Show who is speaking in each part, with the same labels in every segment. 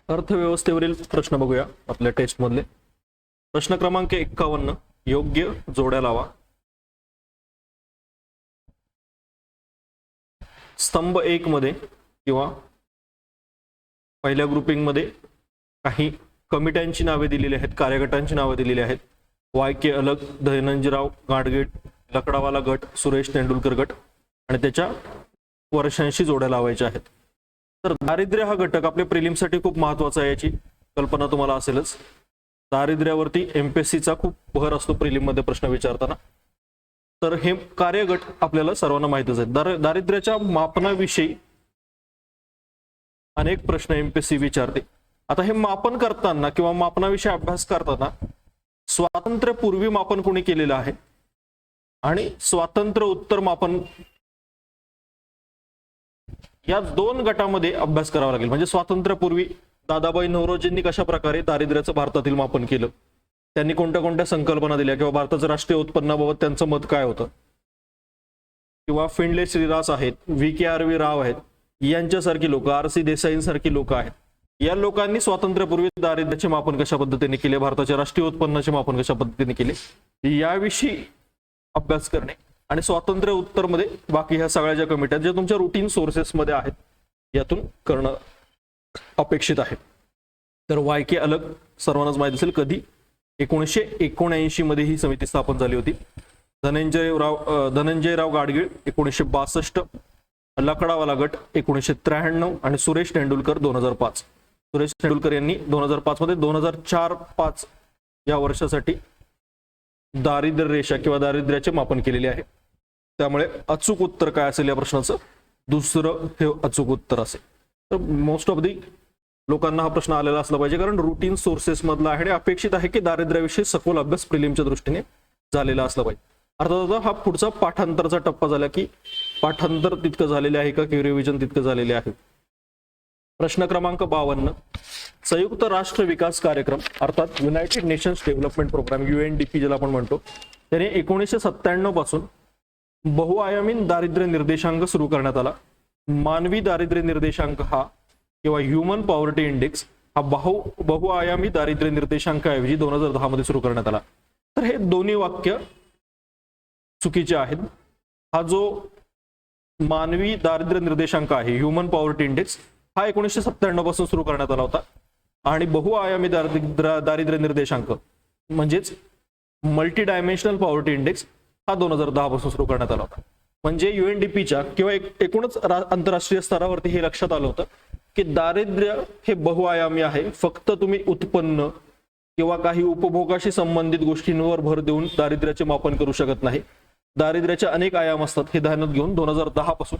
Speaker 1: अर्थव्यवस्थेवरील प्रश्न बघूया आपल्या टेस्ट मधले. प्रश्न क्रमांक 51, योग्य जोड्या लावा. स्तंभ 1 मध्ये किंवा पहिल्या ग्रुपिंग मध्ये काही कमिट्यांची नावे दिलेली आहेत, कार्यगटांची नावे दिलेली आहेत. YK अलग, धनंजयराव गाडगीळ, लकडावाला गट, सुरेश तेंडुलकर गट आणि त्याच्या वर्षांशी जोड्या लावायच्या आहेत. तर दारिद्र्य हा घटक आपल्या प्रिलिमसाठी खूप महत्त्वाचा आहे, याची कल्पना तुम्हाला असेलच. दारिद्र्यावरती एमपीएससीचा खूप भर असतो प्रिलिम मध्ये प्रश्न विचारताना. तर हे कार्यगट आपल्याला सर्वांना माहितच आहेत. दारिद्र्याच्या मापनाविषयी अनेक प्रश्न एमपीएससी विचारते. आता हे मापन करताना किंवा मापनाविषयी अभ्यास करताना स्वातंत्र्यपूर्वी मापन कोणी केलेलं आहे आणि स्वातंत्र्य उत्तर मापन या दोन गटामध्ये अभ्यास करावा लागेल. म्हणजे स्वातंत्र्यपूर्वी दादाभाई नौरोजींनी कशा प्रकारे दारिद्र्याचं भारतातील मापन केलं, त्यांनी कोणत्या कोणत्या संकल्पना दिल्या किंवा भारताचं राष्ट्रीय उत्पन्नाबाबत त्यांचं मत काय होतं, किंवा फिंडले श्रीरास आहेत, VKRV राव आहेत, यांच्यासारखी लोक, RC देसाईंसारखी लोक आहेत. या लोकांनी स्वातंत्र्यपूर्वी दारिद्र्याचे मापन कशा पद्धतीने केले, भारताच्या राष्ट्रीय उत्पन्नाचे मापन कशा पद्धतीने केले, याविषयी अभ्यास करणे. आणि स्वातंत्र्य उत्तर मध्ये बाकी ह्या सगळ्या ज्या कमिट्या ज्या तुमच्या रुटीन सोर्सेस मध्ये आहेत यातून करणं अपेक्षित आहे. तर YK अलग सर्वांनाच माहिती असेल कधी 1979 मध्ये ही समिती स्थापन झाली होती. धनंजयराव गाडगीळ 1962, लकडावाला गट 1993 आणि सुरेश तेंडुलकर 2005. सुरेश तेंडुलकर यांनी 2005 मध्ये 2004-5 या वर्षासाठी दारिद्र्य रेषा किंवा दारिद्र्याचे मापन केलेले आहे. त्यामुळे अचूक उत्तर काय असेल या प्रश्नाचं, दुसरं हे अचूक उत्तर असेल. तर मोस्ट ऑफ दी लोकांना हा प्रश्न आलेला असला पाहिजे, कारण रुटीन सोर्सेस मधला आहे आणि अपेक्षित आहे की दारिद्र्याविषयी सखोल अभ्यास प्रिलिमच्या दृष्टीने झालेला असला पाहिजे. अर्थात हा पुढचा पाठांतरचा टप्पा झाला की पाठांतर तितकं झालेले आहे का की रिव्हिजन तितकं झालेले आहे. प्रश्न क्रमांक 52, संयुक्त राष्ट्र विकास कार्यक्रम अर्थात United Nations development programme UNDP ज्याला आपण म्हणतो, त्याने 1997 पासून बहुआयामी दारिद्र्य निर्देशांक सुरू करण्यात आला. मानवी दारिद्र्य निर्देशांक हा किंवा ह्युमन पॉवर्टी इंडेक्स हा बहुआयामी दारिद्र्य निर्देशांकाऐवजी 2010 मध्ये सुरू करण्यात आला. तर हे दोन्ही वाक्य चुकीचे आहेत. हा जो मानवी दारिद्र्य निर्देशांक आहे ह्युमन पॉवर्टी इंडेक्स हा 1997 पासून सुरू करण्यात आला होता आणि बहुआयामी दारिद्र्य निर्देशांक म्हणजेच मल्टी डायमेन्शनल पॉवर्टी इंडेक्स हा 2010 पासून सुरू करण्यात आला होता. म्हणजे UNDPच्या किंवा एकूणच आंतरराष्ट्रीय स्तरावरती हे लक्षात आलं होतं की दारिद्र्य हे बहुआयामी आहे. फक्त तुम्ही उत्पन्न किंवा काही उपभोगाशी संबंधित गोष्टींवर भर देऊन दारिद्र्याचे मापन करू शकत नाही. दारिद्र्याचे अनेक आयाम असतात हे ध्यानात घेऊन 2010 पासून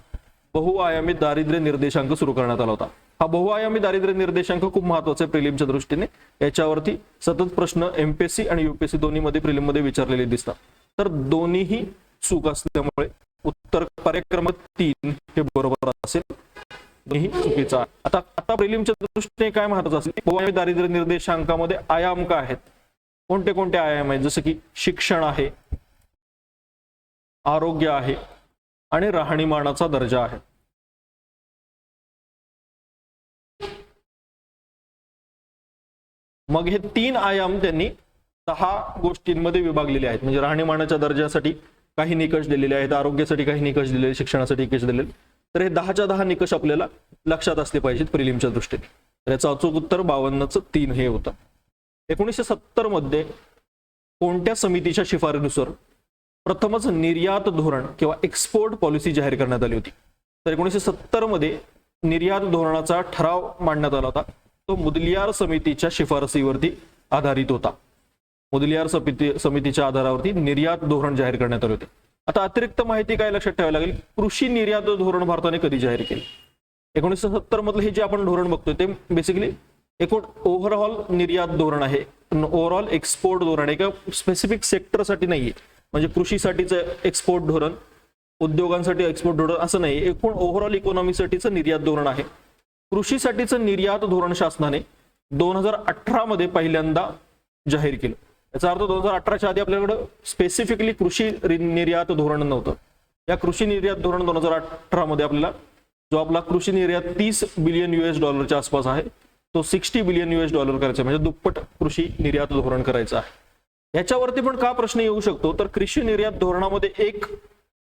Speaker 1: बहुआयामी दारिद्र्य निर्देशांक सुरू करण्यात आला होता. हा बहुआयामी दारिद्र्य निर्देशांक खूप महत्त्वाचा आहे प्रिलिमच्या दृष्टीने. याच्यावरती सतत प्रश्न MPSC आणि UPSC दोन्ही मध्ये प्रिलिम मध्ये विचारलेले दिसतात. तर दोन्हीही चूक असल्यामुळे उत्तर पर्याय क्रमांक 3 हे बरोबर असेल, दोन्ही चुकीचं आहे. आता प्रिलिमच्या दृष्टीने काय महत्त्वाचं असेल, बहुआयामी दारिद्र्य निर्देशांकामध्ये आयाम काय आहेत, कोणते कोणते आयाम आहेत, जसं की शिक्षण आहे, आरोग्य आहे आणि राहणीमानाचा दर्जा आहे. मग हे 3 आयाम त्यांनी 10 गोष्टींमध्ये विभागलेले आहेत. म्हणजे राहणीमानाच्या दर्जासाठी काही निकष दिलेले आहेत, आरोग्यासाठी काही निकष दिलेले, शिक्षणासाठी निकष दिलेले. तर हे 10च्या 10 निकष आपल्याला लक्षात असले पाहिजेत प्रिलिमच्या दृष्टीने. तर याचं अचूक उत्तर 52चं 3 हे होतं. 1970 मध्ये कोणत्या समितीच्या शिफारसीनुसार प्रथमच निर्यात धोरण किंवा एक्सपोर्ट पॉलिसी जाहीर करण्यात आली होती? तर 1970 मध्ये निर्यात धोरणाचा ठराव मांडण्यात आला होता. तो मुदलियार समितीच्या शिफारसीवरती आधारित होता. मुदलियार समितीच्या आधारावरती निर्यात धोरण जाहीर करण्यात आले होते. आता अतिरिक्त माहिती काय लक्षात ठेवावी लागेल, कृषी निर्यात धोरण भारताने कधी जाहीर केले? 1970 मधलं हे जे आपण धोरण बघतोय ते बेसिकली एकूण ओव्हरऑल निर्यात धोरण आहे, ओव्हरऑल एक्सपोर्ट धोरण आहे, किंवा स्पेसिफिक सेक्टरसाठी नाहीये. म्हणजे कृषीसाठीचं एक्सपोर्ट धोरण, उद्योगांसाठी एक्सपोर्ट धोरण असं नाही, एकूण ओव्हरऑल इकॉनॉमीसाठीचं निर्यात धोरण आहे. कृषीसाठीचं निर्यात धोरण शासनाने 2018 मध्ये पहिल्यांदा जाहीर केलं. याचा अर्थ 2018च्या आधी आपल्याकडे स्पेसिफिकली कृषी निर्यात धोरण नव्हतं. या कृषी निर्यात धोरण 2018 मध्ये आपल्याला जो आपला कृषी निर्यात $30 बिलियन आसपास आहे, तो $60 बिलियन करायचा, म्हणजे दुप्पट कृषी निर्यात धोरण करायचं आहे। याच्यावरती पण का प्रश्न येऊ शकतो, तर कृषी निर्यात धोरणामध्ये एक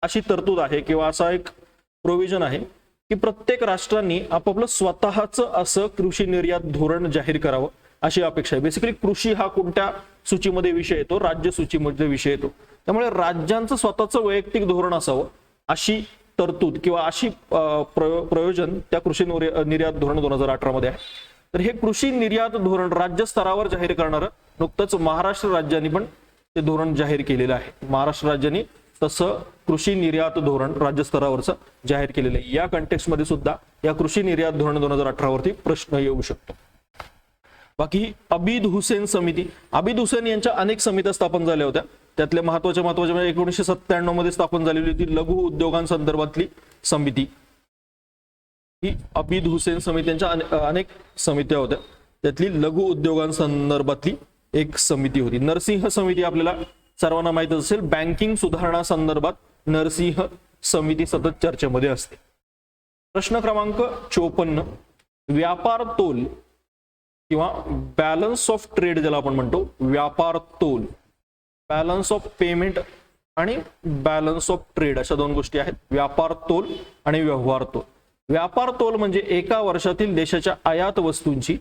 Speaker 1: अशी तरतूद आहे किंवा असा एक प्रोव्हिजन आहे की प्रत्येक राष्ट्रांनी आपापलं स्वतःचं असं कृषी निर्यात धोरण जाहीर करावं अशी अपेक्षा आहे। बेसिकली कृषी हा कोणत्या सूचीमध्ये विषय येतो, राज्य सूचीमध्ये विषय येतो, त्यामुळे राज्यांचं स्वतःचं वैयक्तिक धोरण असावं अशी तरतूद किंवा अशी प्रयोजन त्या कृषी निर्यात धोरण 2018 मध्ये आहे। तर हे कृषी निर्यात धोरण राज्य स्तरावर जाहीर करणारं नुकतंच महाराष्ट्र राज्याने पण ते धोरण जाहीर केलेलं आहे। महाराष्ट्र राज्याने तसं कृषी निर्यात धोरण राज्य स्तरावरचं जाहीर केलेलं आहे। या कंटेक्स्ट मध्ये सुद्धा या कृषी निर्यात धोरण 2018 वरती प्रश्न येऊ शकतो। बाकी अबीद हुसेन समिती, अबीद हुसेन यांच्या अनेक समित्या स्थापन झाल्या होत्या, त्यातल्या महत्वाच्या म्हणजे 1997 मध्ये स्थापन झालेली होती लघु उद्योगांसंदर्भातली समिती। ही अबीद हुसेन समिती यांच्या अनेक समित्या होत्या, त्यातली लघु उद्योगांसंदर्भातली एक समिती होती। नरसिंह समिती आपल्याला सर्वांना माहित असेल, बँकिंग सुधारणा संदर्भात नरसिंह समिती सतत चर्चेमध्ये असते। प्रश्न क्रमांक 54, व्यापार तोल किंवा बॅलन्स ऑफ ट्रेड ज्याला आपण म्हणतो, व्यापार तोल, बॅलन्स ऑफ पेमेंट आणि बॅलन्स ऑफ ट्रेड अशा दोन गोष्टी आहेत, व्यापार तोल आणि व्यवहार तोल। व्यापार तोल म्हणजे एका वर्षातील देशाच्या आयात वस्तूंची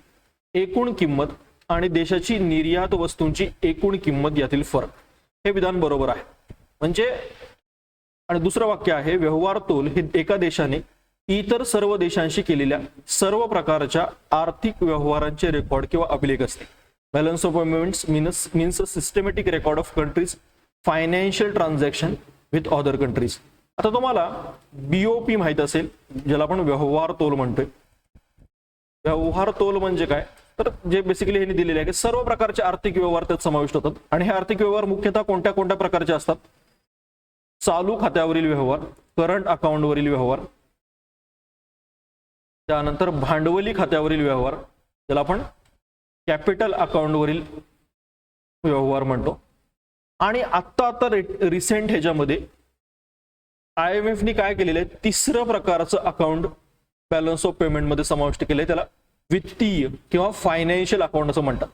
Speaker 1: एकूण किंमत आणि देशाची निर्यात वस्तूंची एकूण किंमत यातील फरक। हे विधान बरोबर आहे। म्हणजे आणि दुसरं वाक्य आहे, व्यवहार तोल हे एका देशाने इतर सर्व देशांशी केलेल्या सर्व प्रकारच्या आर्थिक व्यवहारांचे रेकॉर्ड किंवा अभिलेख असते। Balance of payments means systematic record of countries financial transaction with other countries. आता तुम्हाला बीओपी माहित असेल, ज्याला आपण व्यवहार तोल म्हणतोय। व्यवहार तोल म्हणजे काय, तर जे बेसिकली हे दिलेले आहे की सर्व प्रकारचे आर्थिक व्यवहार त्यात समाविष्ट होतात आणि हे आर्थिक व्यवहार मुख्यतः कोणत्या कोणत्या प्रकारचे असतात, चालू खात्यावरील व्यवहार, करंट अकाउंटवरील व्यवहार, त्यानंतर भांडवली खात्यावरील व्यवहार ज्याला आपण कॅपिटल अकाउंटवरील व्यवहार म्हणतो। आणि आता रिसेंट ह्याच्यामध्ये IMF ने काय केलेलं आहे, तिसरं प्रकारचं अकाउंट बॅलन्स ऑफ पेमेंट मध्ये समाविष्ट केलंय, त्याला वित्तीय किंवा फायनान्शियल अकाउंट असं म्हणतात।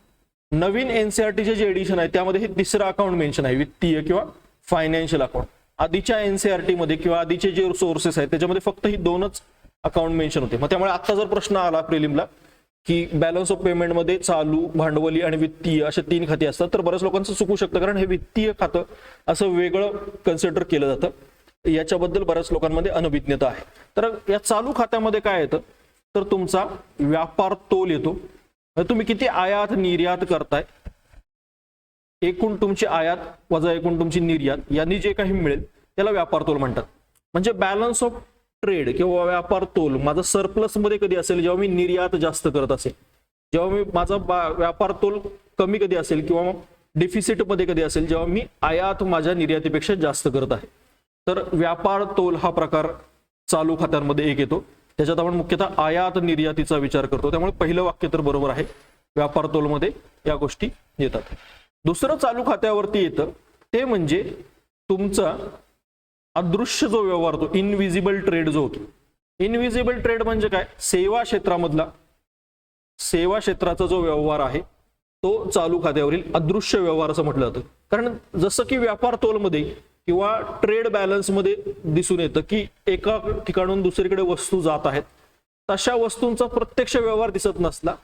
Speaker 1: नवीन NCERT जे एडिशन आहे त्यामध्ये हे तिसरं अकाउंट मेन्शन आहे, वित्तीय किंवा फायनान्शियल अकाउंट। आधीच्या NCERT मध्ये किंवा आधीचे जे सोर्सेस आहेत त्याच्यामध्ये फक्त ही दोनच अकाउंट मेन्शन होते। मग त्यामुळे आता जर प्रश्न आला प्रिलिमला की बॅलन्स ऑफ पेमेंट मध्ये चालू, भांडवली आणि वित्तीय असे 3 खाती असतात, तर बऱ्याच लोकांचं चुकू शकतं, कारण हे वित्तीय खातं असं वेगळं कन्सिडर केलं जातं, याच्याबद्दल बऱ्याच लोकांमध्ये अनभिज्ञता आहे। तर या चालू खात्यामध्ये काय येतं, तर तुमचा व्यापार तोल येतो, तुम्ही किती आयात निर्यात करताय, एकूण तुमची आयात वजा एकूण तुमची निर्यात यांनी जे काही मिळेल त्याला व्यापार तोल म्हणतात। म्हणजे बॅलन्स ऑफ ट्रेड किंवा व्यापार तोल माझा सरप्लस मध्ये कधी असेल, जेव्हा मी निर्यात जास्त करत असेल, जेव्हा मी माझा व्यापार तोल कमी कधी असेल किंवा डिफिसिट मध्ये कधी असेल, जेव्हा मी आयात माझ्या निर्यातीपेक्षा जास्त करत आहे, तर व्यापार तोल हा प्रकार चालू खात्यांमध्ये एक येतो। त्याच्यात आपण मुख्यतः आयात निर्यातीचा विचार करतो, त्यामुळे पहिलं वाक्य तर बरोबर आहे, व्यापार तोल मध्ये या गोष्टी येतात। दुसरं चालू खात्यावरती येतं ते म्हणजे तुमचा अदृश्य जो व्यवहार होतो, इनविजिबल ट्रेड जो होतो। इनविजिबल ट्रेड म्हणजे काय, सेवा क्षेत्रामधला, सेवा क्षेत्राचा जो व्यवहार आहे तो चालू खात्यावरील अदृश्य व्यवहार असं म्हटलं जातं। कारण जसं की व्यापार तोलमध्ये किंवा ट्रेड बॅलन्स मध्ये दिसून येतं की एका ठिकाणून दुसरीकडे वस्तू जात आहेत, तशा वस्तूंचा प्रत्यक्ष व्यवहार दिसत नसला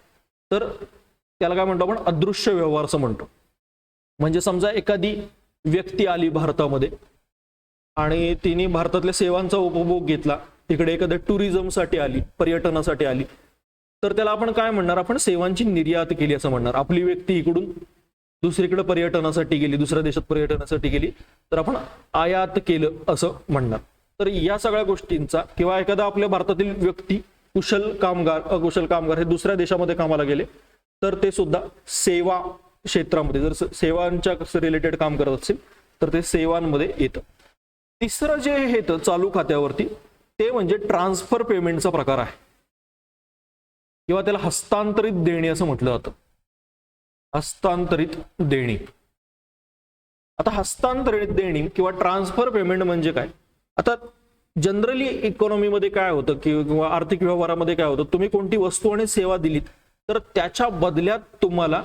Speaker 1: तर त्याला काय म्हणतो आपण, अदृश्य व्यवहार असं म्हणतो। म्हणजे समजा एखादी व्यक्ती आली भारतामध्ये आणि तिने भारतातल्या सेवांचा उपभोग घेतला, तिकडे एखाद्या टुरिझमसाठी आली, पर्यटनासाठी आली, तर त्याला आपण काय म्हणणार, आपण सेवांची निर्यात केली असं म्हणणार। आपली व्यक्ती इकडून दुसरीकडे पर्यटनासाठी गेली, दुसऱ्या देशात पर्यटनासाठी गेली, तर आपण आयात केलं असं म्हणणार। तर या सगळ्या गोष्टींचा किंवा एखादा आपल्या भारतातील व्यक्ती कुशल कामगार, अकुशल कामगार हे दुसऱ्या देशामध्ये कामाला गेले, तर ते सुद्धा सेवा क्षेत्रामध्ये, जर सेवांच्या रिलेटेड काम करत असेल तर ते सेवांमध्ये येतं। तिसरं जे येतं चालू खात्यावरती ते म्हणजे ट्रान्सफर पेमेंटचा प्रकार आहे किंवा त्याला हस्तांतरित देणी असं म्हटलं जातं। हस्तांतरित देणी, आता हस्तांतरित देणी किंवा ट्रान्सफर पेमेंट म्हणजे काय, आता जनरली इकॉनॉमीमध्ये काय होतं किंवा आर्थिक व्यवहारामध्ये काय होतं, तुम्ही कोणती वस्तू आणि सेवा दिलीत तर त्याच्या बदल्यात तुम्हाला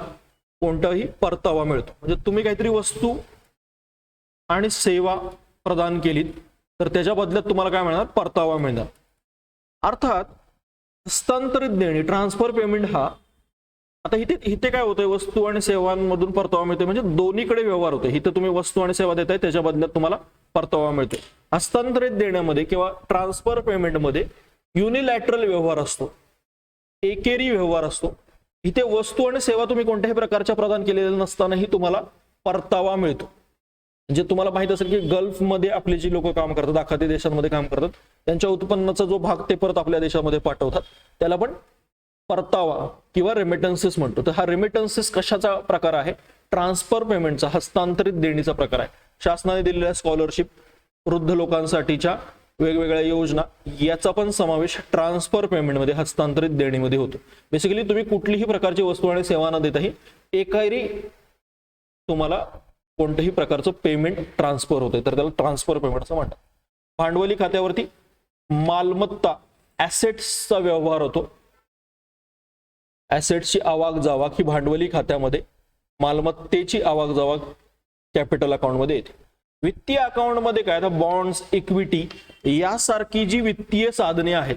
Speaker 1: कोणताही परतावा मिळतो. म्हणजे तुम्ही काहीतरी वस्तू आणि सेवा प्रदान केलीत तर त्याच्या बदल्यात तुम्हाला काय मिळणार, परतावा मिळणार. अर्थात हस्तांतरित देणे ट्रान्सफर पेमेंट हा, आता इथे काय होतंय, वस्तू आणि सेवांमधून परतावा मिळते म्हणजे दोन्हीकडे व्यवहार होते. इथे तुम्ही वस्तू आणि सेवा देताय त्याच्या बदल्यात तुम्हाला परतावा मिळते. हस्तांतरित देण्यामध्ये किंवा ट्रान्सफर पेमेंटमध्ये युनिलॅटरल व्यवहार असतो, एकेरी व्यवहार असतो. इथे वस्तू आणि सेवा तुम्ही कोणत्याही प्रकारच्या प्रदान केलेल्या नसतानाही तुम्हाला परतावा मिळतो. म्हणजे तुम्हाला माहित असेल की गल्फमध्ये आपली जी लोक काम करतात, आखाती देशांमध्ये काम करतात, त्यांच्या उत्पन्नाचा जो भाग ते परत आपल्या देशामध्ये पाठवतात त्याला पण परतावा किंवा रेमिटन्सेस म्हणतो. तर हा रेमिटन्सेस कशाचा प्रकार आहे, ट्रान्सफर पेमेंटचा, हस्तांतरित देणीचा प्रकार आहे. शासनाने दिलेल्या स्कॉलरशिप, वृद्ध लोकांसाठीच्या वेगवेगळ्या योजना याचा पण समावेश ट्रान्सफर पेमेंटमध्ये, हस्तांतरित देणीमध्ये होतो. बेसिकली तुम्ही कुठलीही प्रकारची वस्तू आणि सेवा न देताही एकाही तुम्हाला कोणत्याही प्रकारचं पेमेंट ट्रान्सफर होते तर त्याला ट्रान्सफर पेमेंट असं म्हणतात. भांडवली खात्यावरती मालमत्ता ऍसेट्सचा व्यवहार होतो. ऍसेट्सची आवाक जावाक ही भांडवली खात्यामध्ये, मालमत्तेची आवाक जावाक कॅपिटल अकाउंटमध्ये येते. वित्तीय अकाउंटमध्ये काय, तर बॉन्ड्स, इक्विटी यासारखी जी वित्तीय साधने आहेत,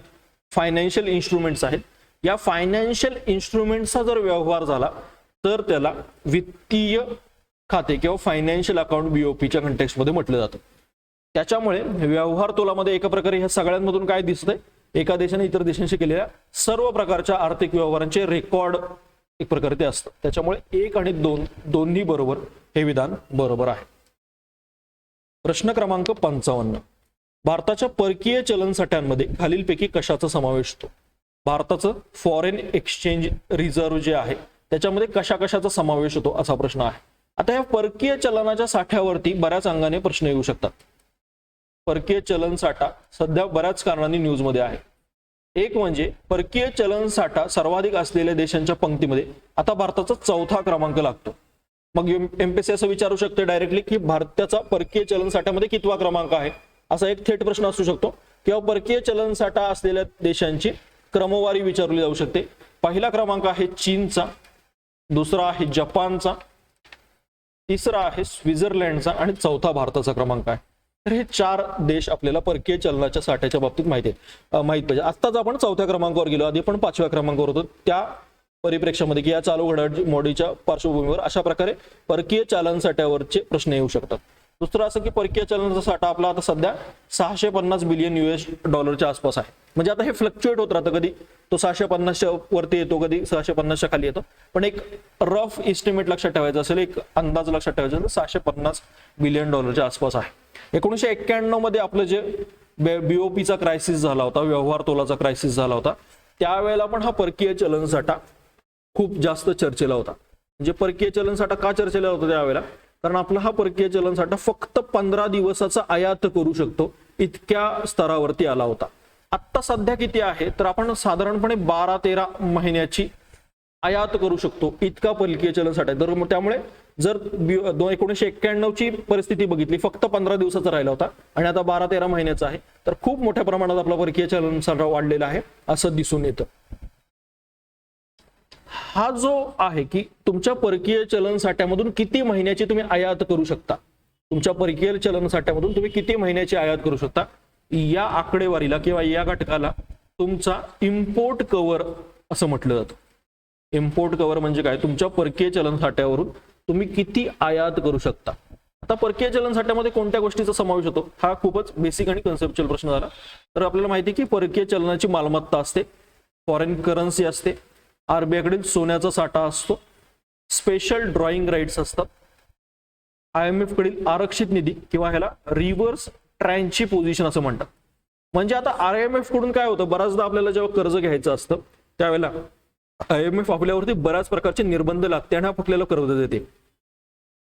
Speaker 1: फायनान्शियल इन्स्ट्रुमेंट्स आहेत, या फायनान्शियल इन्स्ट्रुमेंट्सचा जर व्यवहार झाला तर त्याला वित्तीय खाते किंवा फायनान्शियल अकाउंट बीओपीच्या कंटेक्स्टमध्ये म्हटलं जातं. त्याच्यामुळे व्यवहार तोलामध्ये एका प्रकारे ह्या सगळ्यांमधून काय दिसतंय, एका देशाने इतर देशांशी केलेल्या सर्व प्रकारच्या आर्थिक व्यवहारांचे रेकॉर्ड एक प्रकारे ते असतं. त्याच्यामुळे 1 आणि 2 दोन्ही बरोबर हे विधान बरोबर आहे. प्रश्न क्रमांक 55, भारताच्या परकीय चलन साठ्यांमध्ये खालीलपैकी कशाचा समावेश होतो. भारताचं फॉरेन एक्सचेंज रिझर्व्ह जे आहे त्याच्यामध्ये कशाचा समावेश होतो असा प्रश्न आहे. आता या परकीय चलनाच्या साठ्यावरती बऱ्याच अंगाने प्रश्न येऊ शकतात. परकीय चलन साठा सध्या बऱ्याच कारणांनी न्यूजमध्ये आहे. एक म्हणजे परकीय चलन साठा सर्वाधिक असलेल्या देशांच्या पंक्तीमध्ये आता भारताचा 4था क्रमांक लागतो. मग एमपीएससी असं विचारू शकते डायरेक्टली की भारताचा परकीय चलन साठ्यामध्ये कितवा क्रमांक आहे, असा एक थेट प्रश्न असू शकतो. किंवा परकीय चलन साठा असलेल्या देशांची क्रमवारी विचारली जाऊ शकते. पहिला क्रमांक आहे चीनचा, दुसरा आहे जपानचा, तिसरा आहे स्वित्झर्लंडचा आणि 4था भारताचा क्रमांक आहे. तर हे 4 देश आपल्याला परकीय चलनाच्या साठ्याच्या बाबतीत माहित पाहिजे. आत्ताच आपण 4थ्या क्रमांकावर गेलो, आधी आपण 5व्या क्रमांकावर होतो. त्या परिप्रेक्षामध्ये की या चालू घडामोडीच्या पार्श्वभूमीवर अशा प्रकारे परकीय चलन साठ्यावरचे प्रश्न येऊ शकतात. दुसरं असं की परकीय चलनाचा साठा आपला आता सध्या $650 बिलियन च्या आसपास आहे. म्हणजे आता हे फ्लक्च्युएट होत राहतं, कधी तो 650च्या वरती येतो, कधी 650च्या खाली येतो. पण एक रफ इस्टिमेट लक्षात ठेवायचा असेल, एक अंदाज लक्षात ठेवायचा असेल, $650 बिलियन च्या आसपास आहे. 1991 मध्ये आपलं जे बीओपीचा क्रायसिस झाला होता, व्यवहार तोलाचा क्रायसिस झाला होता, त्यावेळेला पण हा परकीय चलन साठा खूप जास्त चर्चेला होता. म्हणजे परकीय चलन साठा का चर्चेला होता त्यावेळेला, कारण आपला हा परकीय चलन साठा फक्त 15 दिवसाचा आयात करू शकतो इतक्या स्तरावरती आला होता. आत्ता सध्या किती आहे तर आपण साधारणपणे 12-13 महिन्याची आयात करू शकतो इतका परकीय चलन साठा. तर त्यामुळे जर 1991 ची परिस्थिती बघितली, फक्त 15 दिवसाचा राहिला होता आणि आता 12-13 महिन्याचा आहे, तर खूप मोठ्या प्रमाणात आपला परकीय चलन साठा वाढलेला आहे असं दिसून येतं. हा जो आहे की तुमच्या परकीय चलन साठ्यामधून किती महिन्याची तुम्ही आयात करू शकता, तुमच्या परकीय चलन साठ्यामधून तुम्ही किती महिन्याची आयात करू शकता, या आकडेवारीला किंवा या घटकाला तुमचा इम्पोर्ट कव्हर असं म्हटलं जातं. इम्पोर्ट कव्हर म्हणजे काय, तुमच्या परकीय चलन साठ्यावरून तुम्ही किती आयात करू शकता. आता परकीय चलन साठ्यामध्ये कोणत्या गोष्टीचा समावेश होतो, हा खूपच बेसिक आणि कन्सेप्च्युअल प्रश्न झाला. तर आपल्याला माहिती आहे की परकीय चलनाची मालमत्ता असते, फॉरेन करन्सी असते, आरबीआय कडील सोन्याचा साठा असतो, स्पेशल ड्रॉइंग राईट्स असतात, IMF कडील आरक्षित निधी किंवा ह्याला रिव्हर्स ट्रँची पोझिशन असं म्हणतात. म्हणजे आता IMF कडून काय होतं, बऱ्याचदा आपल्याला जेव्हा कर्ज घ्यायचं असतं त्यावेळेला IMF आपल्यावरती बऱ्याच प्रकारचे निर्बंध लागते आणि आपल्याला कर्ज देते.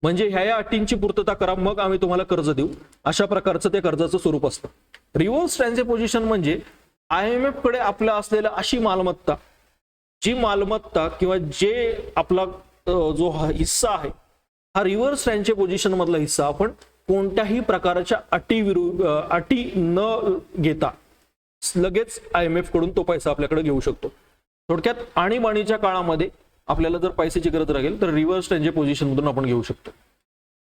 Speaker 1: म्हणजे ह्या अटींची पूर्तता करा मग आम्ही तुम्हाला कर्ज देऊ, अशा प्रकारचं ते कर्जाचं स्वरूप असतं. रिव्हर्स ट्रँची पोझिशन म्हणजे IMF कडे आपल्या असलेल्या अशी मालमत्ता, जी मालमत्ता किंवा जे आपला जो हिस्सा आहे हा रिव्हर्स ट्रँची पोझिशन मधला हिस्सा आपण कोणत्याही प्रकारच्या अटी न घेता लगेच IMF कडून तो पैसा आपल्याकडे घेऊ शकतो. थोडक्यात आणीबाणीच्या काळामध्ये आपल्याला जर पैशाची गरज लागेल तर रिव्हर्स टेंजे पोझिशन मधून आपण घेऊ शकतो.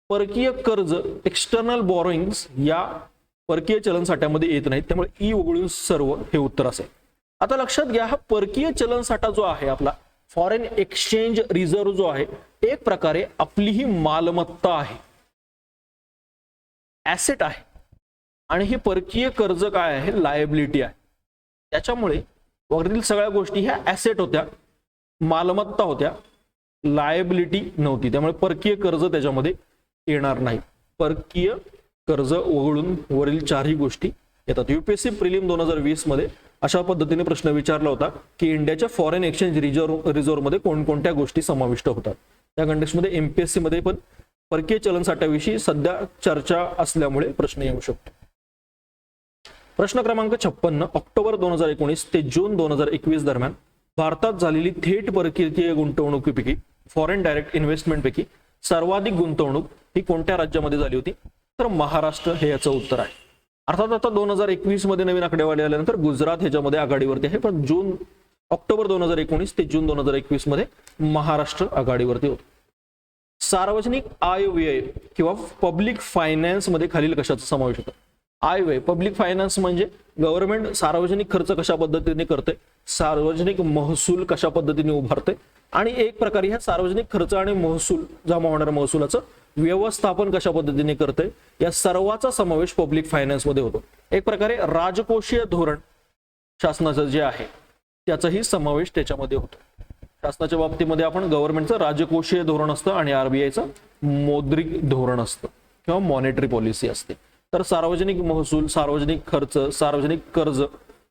Speaker 1: परकीय कर्ज एक्सटर्नल बॉरोइंग्स या परकीय चलन साठ्यामध्ये येत नाहीत, त्यामुळे ई वगळून सर्व हे उत्तर असेल. आता लक्षात घ्या, हा परकीय चलन साठा जो आहे आपला फॉरेन एक्सचेंज रिझर्व्ह जो आहे, एक प्रकारे आपली ही मालमत्ता आहे, ऍसेट आहे. आणि ही परकीय कर्ज काय आहे, लायबिलिटी आहे. त्याच्यामुळे वरील सगळ्या गोष्टी ह्या ऍसेट होत्या, मालमत्ता होत्या, लायबिलिटी नव्हती. त्यामुळे परकीय कर्ज त्याच्यामध्ये येणार नाही. परकीय कर्ज वगळून वरील चारही गोष्टी येतात. यूपीएससी प्रिलिम 2020 मध्ये अशा पद्धतीने प्रश्न विचारला होता की इंडियाच्या फॉरेन एक्सचेंज रिझर्व्ह मध्ये कोणकोणत्या गोष्टी समाविष्ट होतात. त्या कंटेक्स्टमध्ये एमपीएससी मध्ये पण परकीय चलन साठ्याविषयी सध्या चर्चा असल्यामुळे प्रश्न येऊ शकतो. प्रश्न क्रमांक 56. ऑक्टोबर 2019 ते जून 2021 दरम्यान भारतात झालेली थेट परकीय गुंतवणुकीपैकी फॉरेन डायरेक्ट इन्व्हेस्टमेंट पैकी सर्वाधिक गुंतवणूक ही कोणत्या राज्यामध्ये झाली होती, तर महाराष्ट्र हे याचं उत्तर आहे. अर्थात आता 2021 मध्ये नवीन आकडेवारी आल्यानंतर गुजरात ह्याच्यामध्ये आघाडीवरती आहे, पण ऑक्टोबर 2019 ते जून 2021 मध्ये महाराष्ट्र आघाडीवरती होतं. सार्वजनिक आयव्यय किंवा पब्लिक फायनान्स मध्ये खालील कशाचा समावेश होतो. आयव्यय, पब्लिक फायनान्स म्हणजे गव्हर्नमेंट सार्वजनिक खर्च कशा पद्धतीने करते, सार्वजनिक महसूल कशा पद्धतीने उभारते, आणि एक प्रकारे ह्या सार्वजनिक खर्च आणि महसूल जमा होणाऱ्या महसुलाचं व्यवस्थापन कशा पद्धतीने करते, या सर्वाचा समावेश पब्लिक फायनान्स मध्ये होतो. एक प्रकारे राजकोषीय धोरण शासनाचं जे आहे त्याचाही समावेश त्याच्यामध्ये होतो. शासनाच्या बाबतीमध्ये आपण गव्हर्नमेंटचं राजकोषीय धोरण असतं आणि आरबीआयचं मौद्रिक धोरण असतं किंवा मॉनेटरी पॉलिसी असते. तर सार्वजनिक महसूल, सार्वजनिक खर्च, सार्वजनिक कर्ज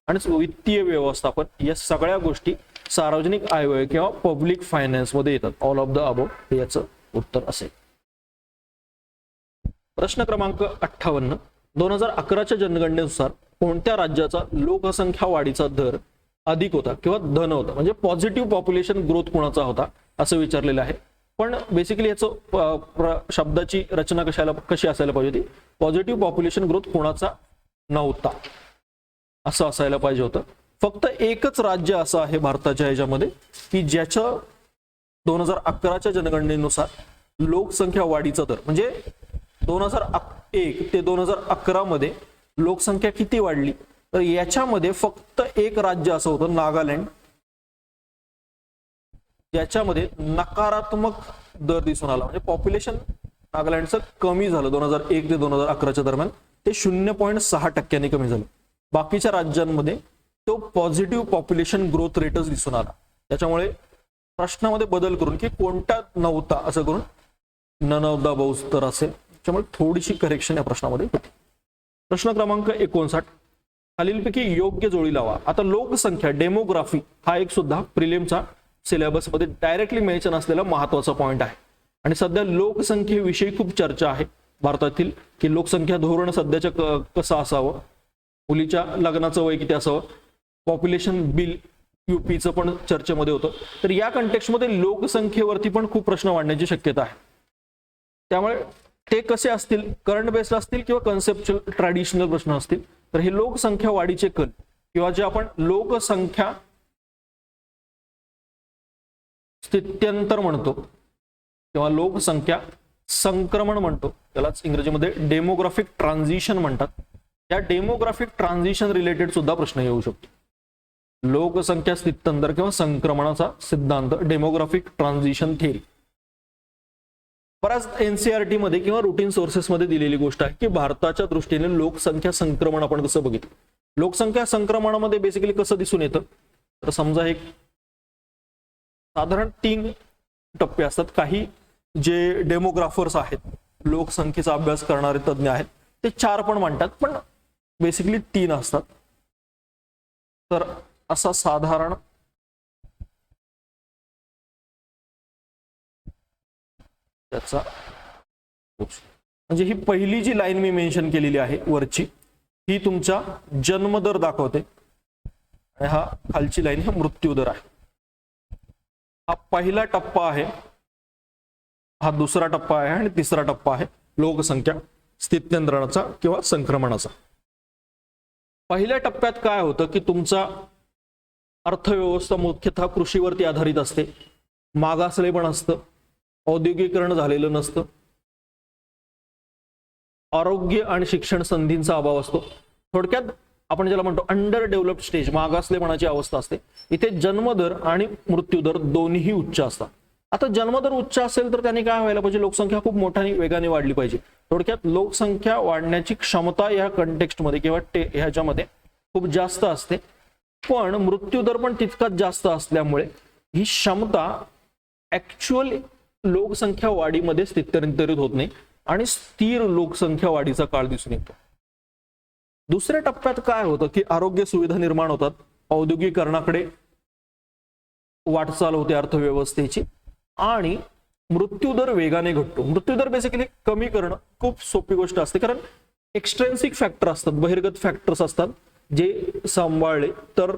Speaker 1: आणि वित्तीय व्यवस्थापन या सगळ्या गोष्टी सार्वजनिक आयव्यय किंवा पब्लिक फायनान्स मध्ये येतात. ऑल ऑफ द अबोव हे याचं उत्तर असेल. प्रश्न क्रमांक 58. 2011च्या जनगणनेनुसार कोणत्या राज्याचा लोकसंख्या वाढीचा दर अधिक होता किंवा धन होता, म्हणजे पॉझिटिव्ह पॉप्युलेशन ग्रोथ कोणाचा होता असं विचारलेलं आहे. पण बेसिकली याचं शब्दाची रचना कशी असायला पाहिजे होती, पॉझिटिव्ह पॉप्युलेशन ग्रोथ कोणाचा नव्हता असं असायला पाहिजे होतं. फक्त एकच राज्य असं आहे भारताच्या ह्याच्यामध्ये की ज्याच्या 2011च्या जनगणनेनुसार लोकसंख्या वाढीचा दर, म्हणजे 2001 ते 2011 मध्ये लोकसंख्या किती वाढली, तर याच्यामध्ये फक्त एक राज्य असं होतं, नागालँड, ज्याच्यामध्ये नकारात्मक दर दिसून आला. म्हणजे पॉप्युलेशन नागालँडचं कमी झालं 2001 ते 2011च्या दरम्यान, ते 0.6% कमी झालं. बाकीच्या राज्यांमध्ये तो पॉझिटिव्ह पॉप्युलेशन ग्रोथ रेटच दिसून आला. त्याच्यामुळे प्रश्नामध्ये बदल करून की कोणता नव्हता असं करून नन ऑफ द अबोव तर असेल. त्यामुळे थोडीशी करेक्शन या प्रश्नामध्ये होती. प्रश्न क्रमांक 59. खालीलपैकी योग्य जोडी लावा. आता लोकसंख्या, डेमोग्राफी हा एक सुद्धा प्रिलिमचा सिलेबस मध्ये डायरेक्टली मेन्शन असलेला महत्वाचा पॉइंट आहे. आणि सध्या लोकसंख्येविषयी खूप चर्चा आहे भारतातील की लोकसंख्या धोरण सध्याच्या कसं असावं, मुलीच्या लग्नाचं वय किती असावं, पॉप्युलेशन बिल यूपीचं पण चर्चेमध्ये होतं. तर या कंटेक्स्टमध्ये लोकसंख्येवरती पण खूप प्रश्न वाढण्याची शक्यता आहे. त्यामुळे ते कसे असतील, करंट बेस्ड असतील किंवा कन्सेप्च्युअल ट्रॅडिशनल प्रश्न असतील. तर हे लोकसंख्या वाढीचे कल किंवा जे आपण लोकसंख्या स्थित्यंतर म्हणतो किंवा लोकसंख्या संक्रमण म्हणतो, त्यालाच इंग्रजीमध्ये डेमोग्राफिक ट्रान्झिशन म्हणतात. या डेमोग्राफिक ट्रान्झिशन रिलेटेड सुद्धा प्रश्न येऊ शकतो. लोकसंख्या स्थित्यंतर किंवा संक्रमणाचा सिद्धांत, डेमोग्राफिक ट्रान्झिशन थिअरी. बऱ्याच एनसीईआरटी मध्ये किंवा रुटीन सोर्सेस मध्ये दिलेली गोष्ट आहे की भारताच्या दृष्टीने लोकसंख्या संक्रमण आपण कसं बघितलं. लोकसंख्या संक्रमणामध्ये बेसिकली कसं दिसून येतं, तर समजा एक साधारण 3 टप्पे असतात. काही जे डेमोग्राफर्स आहेत, लोकसंख्येचा अभ्यास करणारे तज्ज्ञ आहेत, ते 4 पण म्हणतात, पण बेसिकली 3 असतात. तर असा साधारण त्याचा म्हणजे ही पहिली जी लाईन मी मेन्शन केलेली आहे वरची, ही तुमचा जन्मदर दाखवते आणि हा खालची लाईन हा मृत्यूदर आहे. हा पहिला टप्पा आहे, हा दुसरा टप्पा आहे आणि तिसरा टप्पा आहे लोकसंख्या स्थित्यंतरणाचा किंवा संक्रमणाचा. पहिल्या टप्प्यात काय होतं की तुमचा अर्थव्यवस्था मुख्यतः कृषीवरती आधारित असते, मागासलेपण असतं, औद्योगिकरण झालेलं नसतं, आरोग्य आणि शिक्षण संधींचा अभाव असतो. थोडक्यात आपण ज्याला म्हणतो अंडर डेव्हलप्ड स्टेज, मागासलेपणाची अवस्था असते. इथे जन्मदर आणि मृत्यूदर दोन्हीही उच्च असतात. आता जन्मदर उच्च असेल तर त्याने काय व्हायला पाहिजे, लोकसंख्या खूप मोठ्याने वेगाने वाढली पाहिजे. थोडक्यात लोकसंख्या वाढण्याची क्षमता या कंटेक्स्टमध्ये किंवा ह्याच्यामध्ये खूप जास्त असते, पण मृत्यूदर पण तितकाच जास्त असल्यामुळे ही क्षमता ऍक्च्युअल लोकसंख्या वाढीमध्ये स्थित्यंतरित होत नाही आणि स्थिर लोकसंख्या वाढीचा काळ दिसून येतो. दुसऱ्या टप्प्यात काय होतं की आरोग्य सुविधा निर्माण होतात, औद्योगिकरणाकडे वाटचाल होते अर्थव्यवस्थेची आणि मृत्यूदर वेगाने घटतो. मृत्यूदर बेसिकली कमी करणं खूप सोपी गोष्ट असते, कारण एक्सट्रेन्सिक फॅक्टर असतात, बहिर्गत फॅक्टर्स असतात जे सांभाळले तर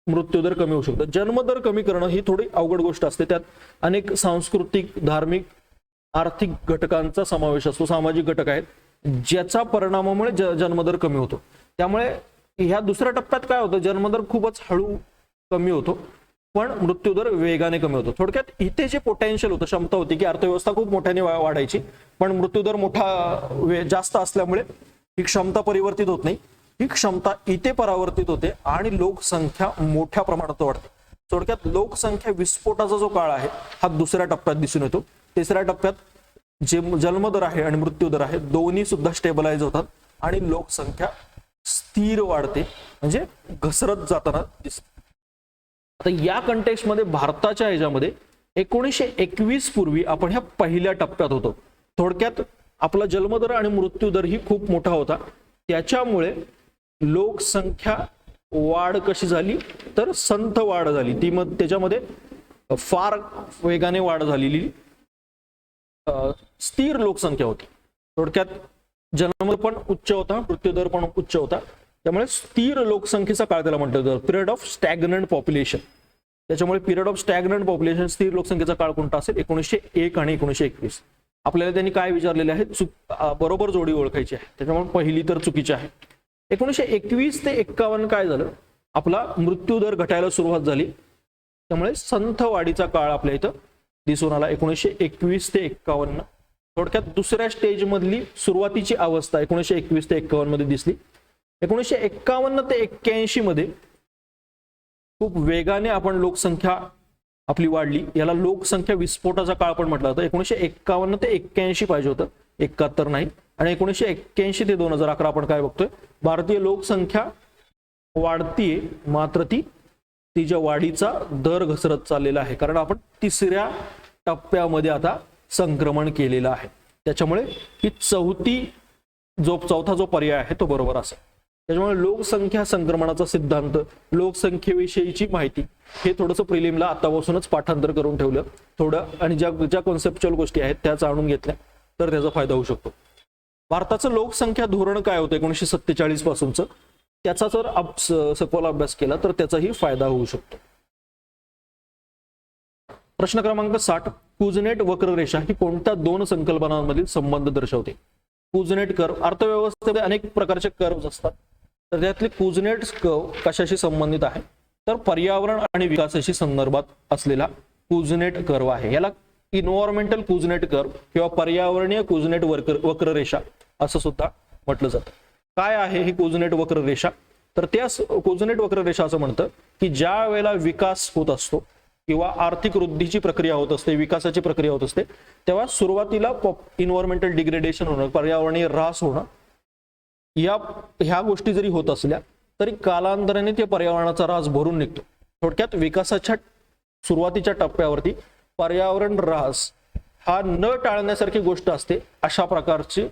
Speaker 1: मृत्यूदर कमी होऊ शकतो. जन्मदर कमी करणं ही थोडी अवघड गोष्ट असते, त्यात अनेक सांस्कृतिक, धार्मिक, आर्थिक घटकांचा समावेश असतो, सामाजिक घटक आहेत ज्याचा परिणामामुळे जन्मदर कमी होतो. त्यामुळे ह्या दुसऱ्या टप्प्यात काय होतं, जन्मदर खूपच हळू कमी होतो पण मृत्यूदर वेगाने कमी होतो. थोडक्यात इथे जे पोटेन्शियल होतं, क्षमता होती की अर्थव्यवस्था खूप मोठ्याने वाढायची, पण मृत्यूदर जास्त असल्यामुळे ही क्षमता परिवर्तित होत नाही. ही क्षमता इथे परावर्तित होते आणि लोकसंख्या मोठ्या प्रमाणात वाढते. थोडक्यात लोकसंख्या विस्फोटाचा जो काळ आहे हा दुसऱ्या टप्प्यात दिसून येतो. तिसऱ्या टप्प्यात जे जन्मदर आहे आणि मृत्यूदर आहे दोन्ही सुद्धा स्टेबलाइज होतात आणि लोकसंख्या स्थिर वाढते, म्हणजे घसरत जाताना दिसते. आता या कंटेक्स्ट मध्ये भारताच्या ह्याच्यामध्ये 1921 पूर्वी आपण ह्या पहिल्या टप्प्यात होतो. थोडक्यात आपला जन्मदर आणि मृत्यूदर ही खूप मोठा होता, त्याच्यामुळे लोकसंख्या वाढ कशी झाली तर संथ वाढ झाली. त्याच्यामध्ये फार वेगाने वाढ झालेली स्थिर लोकसंख्या होती. थोडक्यात जन्मदर पण उच्च होता, मृत्यूदर पण उच्च होता, त्यामुळे स्थिर लोकसंख्येचा काळ त्याला म्हटलं जातं, पिरियड ऑफ स्टॅग्नंट पॉप्युलेशन. त्याच्यामुळे पिरियड ऑफ स्टॅग्नंट पॉप्युलेशन, स्थिर लोकसंख्येचा काळ कोणता असेल, 1901 आणि 1921. आपल्याला त्यांनी काय विचारलेले आहे, बरोबर जोडी ओळखायची आहे, त्याच्यामुळे पहिली तर चुकीची आहे. 1921 ते 51 काय झालं, आपला मृत्यूदर घटायला सुरुवात झाली, त्यामुळे संथ वाढीचा काळ आपल्या इथं दिसून आला 1921 ते 51. थोडक्यात दुसऱ्या स्टेज मधली सुरुवातीची अवस्था 1921 ते 51 मध्ये दिसली. 1951 ते 81 मध्ये खूप वेगाने आपण लोकसंख्या आपली वाढली, याला लोकसंख्या विस्फोटाचा काळ पण म्हटलं जातं. 1951 ते 81 पाहिजे होतं, 71 नाही. आणि 1981 ते 2011 आपण काय बघतोय, भारतीय लोकसंख्या वाढतीये मात्र तिच्या वाढीचा दर घसरत चाललेला आहे, कारण आपण तिसऱ्या टप्प्यामध्ये आता संक्रमण केलेलं आहे. त्याच्यामुळे ही चौथा जो पर्याय आहे तो बरोबर असेल. त्याच्यामुळे लोकसंख्या संक्रमणाचा सिद्धांत, लोकसंख्येविषयीची माहिती हे थोडंसं प्रिलिमला आतापासूनच पाठांतर करून ठेवलं थोडं, आणि ज्या कॉन्सेप्च्युअल गोष्टी आहेत त्या जाणून घेतल्या तर त्याचा फायदा होऊ शकतो. भारताचं लोकसंख्या धोरण काय होतं 1947 पासूनचं, त्याचा जर सखोल अभ्यास केला तर त्याचाही फायदा होऊ शकतो. प्रश्न क्रमांक 60, कुझनेट वक्ररेषा ही कोणत्या दोन संकल्पनांमधील संबंध दर्शवते. कुझनेट कर्व, अर्थव्यवस्थेमध्ये अनेक प्रकारचे कर्व्स असतात, तर त्यातले कुझनेट कर्व कशाशी संबंधित आहे तर पर्यावरण आणि विकासाशी संदर्भात असलेला कुझनेट कर्व आहे. याला इन्व्हायरमेंटल कुझनेट कर्व किंवा पर्यावरणीय कुझनेट वक्ररेषा असं सुद्धा म्हटलं जातं. काय आहे ही कुझनेट वक्ररेषा तर त्या कुझनेट वक्ररेषा असं म्हणतं की ज्या वेळेला विकास होत असतो किंवा आर्थिक वृद्धीची प्रक्रिया होत असते, विकासाची प्रक्रिया होत असते, तेव्हा सुरुवातीला इन्व्हायरमेंटल डिग्रेडेशन होणं, पर्यावरणीय ऱ्हास होणं, ह्या गोष्टी जरी होत असल्या तरी कालांतराने ते पर्यावरणाचा ऱ्हास भरून निघतो. थोडक्यात विकासाच्या सुरुवातीच्या टप्प्यावरती पर्यावरण ऱ्हास हा न टाळण्यासारखी गोष्ट असते, अशा प्रकारची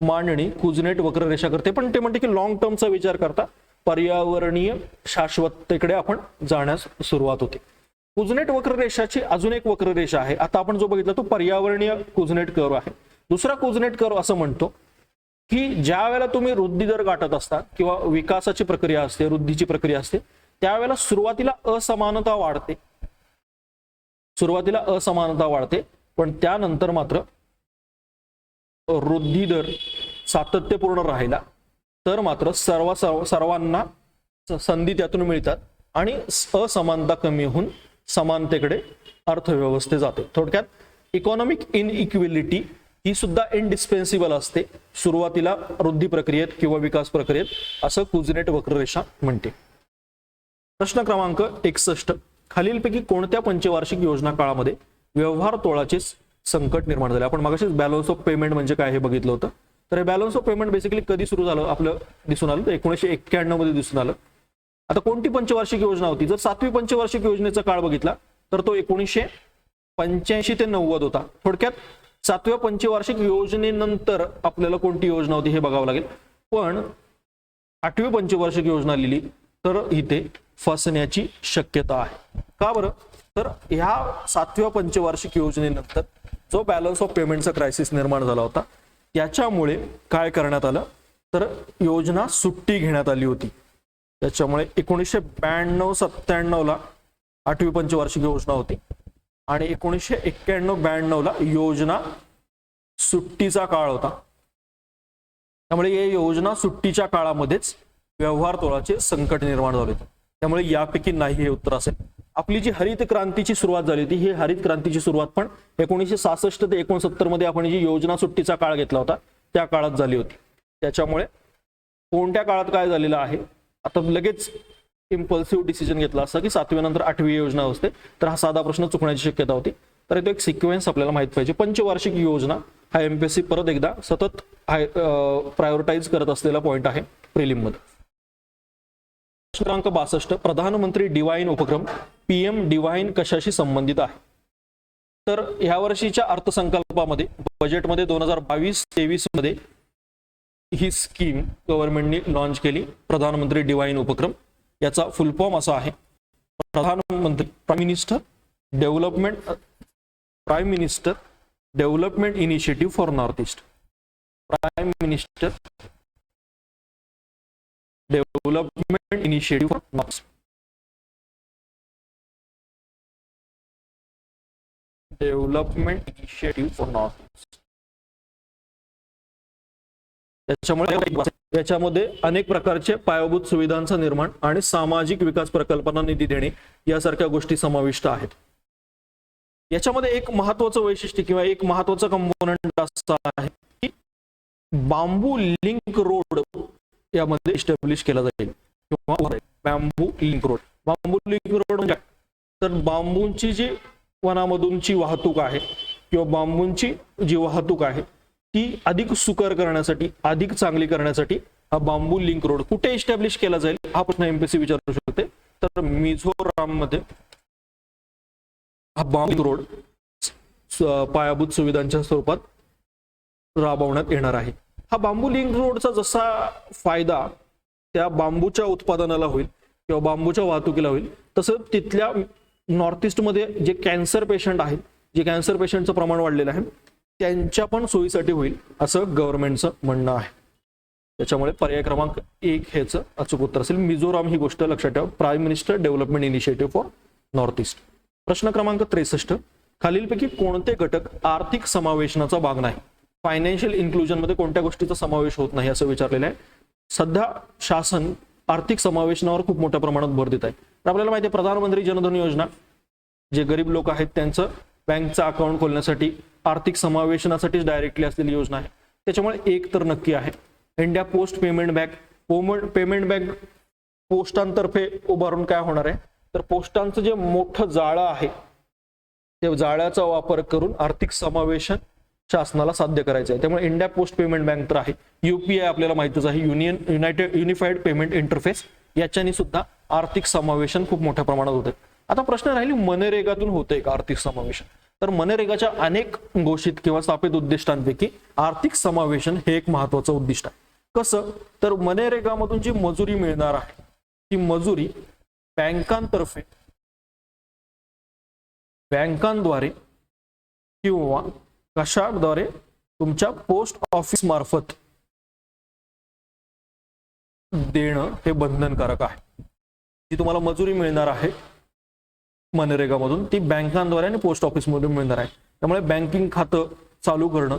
Speaker 1: मांडणी कुझनेट वक्ररेषा करते. पण ते म्हणते की लॉंग टर्मचा विचार करता पर्यावरणीय शाश्वततेकडे आपण जाण्यास सुरुवात होते. कुझनेट वक्ररेषाची अजून एक वक्ररेषा आहे, आता आपण जो बघितला तो पर्यावरणीय कुझनेट कर्व आहे. दुसरा कुझनेट कर्व असं म्हणतो की ज्या वेळेला तुम्ही वृद्धी दर गाठत असता किंवा विकासाची प्रक्रिया असते, वृद्धीची प्रक्रिया असते, त्यावेळेला सुरुवातीला असमानता वाढते, पण त्यानंतर मात्र वृद्धी दर सातत्यपूर्ण राहिला तर मात्र सर्वांना संधी त्यातून मिळतात आणि असमानता कमी होऊन समानतेकडे अर्थव्यवस्थे जाते. थोडक्यात इकॉनॉमिक इनइक्विलिटी ही सुद्धा इनडिस्पेन्सिबल असते सुरुवातीला वृद्धी प्रक्रियेत किंवा विकास प्रक्रियेत, असं कुझनेट वक्ररेषा म्हणते. प्रश्न क्रमांक 61. खालीलपैकी कोणत्या पंचवार्षिक योजना काळामध्ये व्यवहार तोळाचे संकट निर्माण झाले? आपण मगाशीच बॅलन्स ऑफ पेमेंट म्हणजे काय हे बघितलं होतं. तर हे बॅलन्स ऑफ पेमेंट बेसिकली कधी सुरू झालं आपलं दिसून आलं, 1991 मध्ये दिसून आलं. आता कोणती पंचवार्षिक योजना होती? जर 7वी पंचवार्षिक योजनेचा काळ बघितला तर तो 1985 ते 90 होता. थोडक्यात 7व्या पंचवार्षिक योजनेनंतर आपल्याला कोणती योजना होती हे बघावं लागेल. पण 8वी पंचवार्षिक योजना लिहिली तर इथे फसण्याची शक्यता आहे. का बरं? तर ह्या 7व्या पंचवार्षिक योजनेनंतर जो बॅलन्स ऑफ पेमेंटचा क्रायसिस निर्माण झाला होता त्याच्यामुळे काय करण्यात आलं तर योजना सुट्टी घेण्यात आली होती. त्याच्यामुळे 1992-97 ला 8वी पंचवार्षिक योजना होती आणि 1991-92 ला योजना सुट्टीचा काळ होता. त्यामुळे या योजना सुट्टीच्या काळामध्येच व्यवहार तोळाचे संकट निर्माण झाले होते. त्यामुळे यापैकी नाही हे उत्तर असेल. आपली जी हरित क्रांतीची सुरुवात झाली होती ही हरित क्रांतीची सुरुवात पण 1966 ते 69 मध्ये आपण जी योजना सुट्टीचा काळ घेतला होता त्या काळात झाली होती. त्याच्यामुळे कोणत्या काळात काय झालेलं आहे, आता लगेच इम्पल्सिव्ह डिसिजन घेतला असता की 7वी नंतर 8वी योजना असते तर हा साधा प्रश्न चुकण्याची शक्यता होती. तर तो एक सिक्वेन्स आपल्याला माहित पाहिजे. पंचवार्षिक योजना हा एमपीएससी परत एकदा सतत प्रायोरिटाईज करत असलेला पॉइंट आहे प्रिलिम मध्ये. क्रमांक 62. प्रधानमंत्री डिवाइन उपक्रम पीएम डिवाइन कशाशी संबंधित आहे? तर ह्या वर्षीच्या अर्थसंकल्पामध्ये बजेटमध्ये 2022-23 मध्ये ही स्कीम गव्हर्नमेंटने लॉन्च केली, प्रधानमंत्री डिवाइन उपक्रम. याचा फुल फॉर्म असा आहे, प्रधानमंत्री prime minister development initiative for north east. Prime minister development initiative for north. Development initiative for north east. याच्यामध्ये अनेक प्रकारचे पायाभूत सुविधांचं निर्माण आणि सामाजिक विकास प्रकल्पांना निधी देणे यासारख्या गोष्टी समाविष्ट आहेत. याच्यामध्ये एक महत्त्वाचं वैशिष्ट्य किंवा एक महत्त्वाचा कंपोनंट असा आहे की बांबू लिंक रोड यामध्ये इस्टॅब्लिश केला जाईल किंवा बांबू लिंक रोड. बांबू लिंक रोड म्हणजे तर बांबूंची जी वनामधूनची वाहतूक आहे किंवा बांबूंची जी वाहतूक आहे ती अधिक सुकर करण्यासाठी, अधिक चांगली करण्यासाठी हा बांबू लिंक रोड कुठे इस्टॅब्लिश केला जाईल हा प्रश्न एमपीएससी विचारू शकते. तर मिझोराम मध्ये हा बांबू रोड पायाभूत सुविधांच्या स्वरूपात राबवण्यात येणार आहे. हा बांबू लिंक रोडचा जसा फायदा त्या बांबूच्या उत्पादनाला होईल किंवा बांबूच्या वाहतुकीला होईल तसं तिथल्या नॉर्थ ईस्ट मध्ये जे कॅन्सर पेशंट आहेत, जे कॅन्सर पेशंटचं प्रमाण वाढलेलं आहे त्यांच्या पण सोयीसाठी होईल असं गव्हर्नमेंटचं म्हणणं आहे. त्याच्यामुळे पर्याय क्रमांक 1 हेच अचूक उत्तर असेल. मिझोराम ही गोष्ट लक्षात ठेवा, prime minister development initiative for north east. प्रश्न क्रमांक 63. खालीलपैकी कोणते घटक आर्थिक समावेशनाचा भाग नाही? फायनान्शियल इन्क्लुजन मध्ये कोणत्या गोष्टीचा समावेश होत नाही असं विचारलेलं आहे. सध्या शासन आर्थिक समावेशनावर खूप मोठ्या प्रमाणात भर देत आहे. तर आपल्याला माहिती आहे प्रधानमंत्री जनधन योजना जे गरीब लोक आहेत त्यांचं बँकचं अकाउंट खोलण्यासाठी आर्थिक समावेशनासाठीच डायरेक्टली असलेली योजना आहे. त्याच्यामुळे एक तर नक्की आहे. इंडिया पोस्ट पेमेंट बँक पोस्टांतर्फे उभारून काय होणार आहे तर पोस्टांचं जे मोठं जाळं आहे त्या जाळ्याचा वापर करून आर्थिक समावेशन शासनाला साध्य करायचं आहे. त्यामुळे इंडिया पोस्ट पेमेंट बँक तर आहे. यूपीआय आपल्याला माहितीच आहे, युनिफाईड पेमेंट इंटरफेस, याच्याने सुद्धा आर्थिक समावेशन खूप मोठ्या प्रमाणात होते. आता प्रश्न राहिली मनरेगातून होते का आर्थिक समावेशन? तर मनरेगाच्या अनेक घोषित किंवा स्थापित उद्दिष्टांपैकी आर्थिक समावेशन हे एक महत्त्वाचं उद्दिष्ट आहे. कसं तर मनरेगामधून जी मजुरी मिळणार आहे ती मजुरी बँकांद्वारे किंवा कशाद्वारे तुमच्या पोस्ट ऑफिस मार्फत देणं हे बंधनकारक आहे. जी तुम्हाला मजुरी मिळणार आहे मनरेगामधून ती बँकांद्वारे आणि पोस्ट ऑफिसमधून मिळणार आहे. त्यामुळे बँकिंग खातं चालू करणं,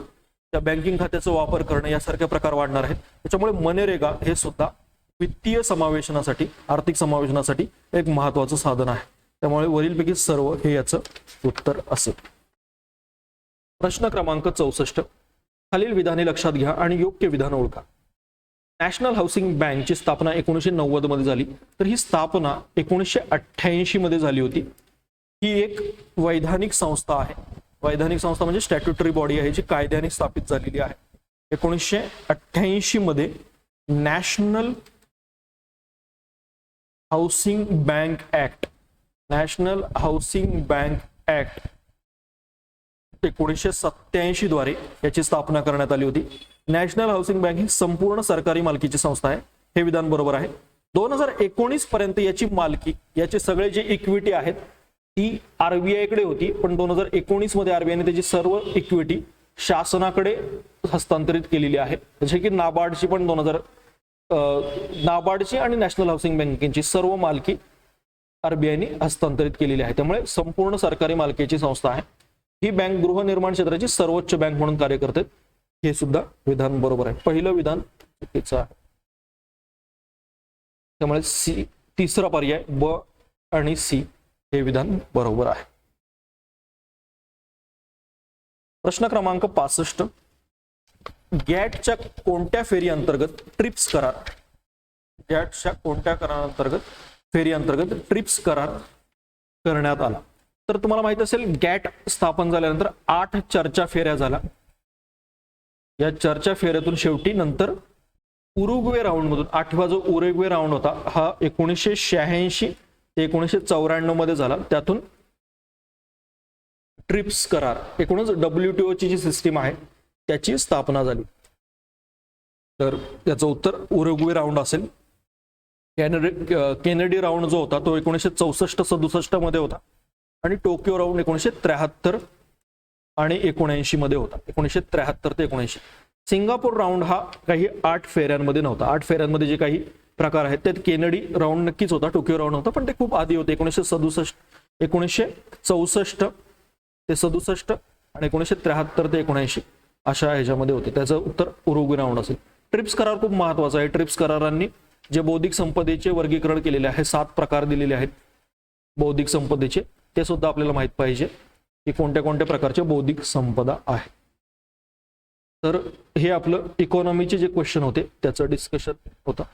Speaker 1: त्या बँकिंग खात्याचा वापर करणं यासारखे प्रकार वाढणार आहेत. त्याच्यामुळे मनरेगा हे सुद्धा वित्तीय समावेशनासाठी, आर्थिक समावेशनासाठी एक महत्वाचं साधन आहे. त्यामुळे वरीलपैकी सर्व हे याचं उत्तर असेल. प्रश्न क्रमांक 64. खालील विधाने लक्षात घ्या आणि योग्य विधान ओळखा. नॅशनल हाऊसिंग बँकची स्थापना 1990 मध्ये झाली, तर ही स्थापना 1988 मध्ये झाली होती. ही एक वैधानिक संस्था आहे. वैधानिक संस्था म्हणजे स्टॅट्युटरी बॉडी आहे जी कायद्याने स्थापित झालेली आहे. 1988 मध्ये national housing bank act, national housing bank act 1987 द्वारे याची स्थापना करण्यात आली होती. नॅशनल हाऊसिंग बँक ही संपूर्ण सरकारी मालकीची संस्था आहे. हे विधान बरोबर आहे. 2019 पर्यंत याची मालकी, याचे सगळे जे इक्विटी आहेत ती आरबीआय कडे होती, पण 2019 मध्ये आरबीआयने त्याची सर्व इक्विटी शासनाकडे हस्तांतरित केलेली आहे. जसे की नाबार्डची पण नाबार्डची आणि नॅशनल हाऊसिंग बँकेची सर्व मालकी आरबीआयने हस्तांतरित केलेली आहे. त्यामुळे संपूर्ण सरकारी मालकीची संस्था आहे. ही बँक गृहनिर्माण क्षेत्राची सर्वोच्च बँक म्हणून कार्य करते. हे सुद्धा विधान बरोबर आहे. पहिलं विधान चुकीचं आहे. त्यामुळे सी, तिसरा पर्याय ब आणि सी हे विधान बरोबर आहे. प्रश्न क्रमांक 65. गॅटच्या कोणत्या फेरी अंतर्गत ट्रिप्स करार, गॅटच्या कोणत्या करारांतर्गत, फेरी अंतर्गत ट्रिप्स करार करण्यात आला? तर तुम्हाला माहित असेल गॅट स्थापन झाल्यानंतर 8 चर्चा फेऱ्या झाल्या. या चर्चा फेऱ्यातून शेवटी नंतर उरुग्वे राऊंड मधून 8वा जो उरुग्वे राऊंड होता हा 1986 ते 1994 मध्ये झाला. त्यातून ट्रिप्स करार, एकूणच WTO ची जी सिस्टीम आहे त्याची स्थापना झाली. तर याचं उत्तर उरुग्वे राऊंड असेल. केनेडी राऊंड जो होता तो 1964-67 मध्ये होता आणि टोकियो राऊंड 1973 आणि 1979 मध्ये होता. 1973 ते 1979. सिंगापूर राऊंड हा काही 8 फेऱ्यांमध्ये नव्हता. 8 फेऱ्यांमध्ये जे काही प्रकार आहेत त्यात केनेडी राऊंड नक्कीच होता, टोकियो राऊंड होता, पण ते खूप आधी होते. 1964 ते 67 आणि 1973 ते 1979 अशा ह्याच्यामध्ये होते. त्याचं उत्तर उरुग्वे राऊंड असेल. ट्रिप्स करार खूप महत्वाचा आहे. ट्रिप्स करारांनी जे बौद्धिक संपदेचे वर्गीकरण केलेले आहे, 7 प्रकार दिलेले आहेत बौद्धिक संपदेचे, ते सुद्धा आपल्याला माहित पाहिजे की कोणत्या कोणत्या प्रकारचे बौद्धिक संपदा आहे. तर हे आपलं इकॉनॉमीचे जे क्वेश्चन होते त्याचं डिस्कशन होतं.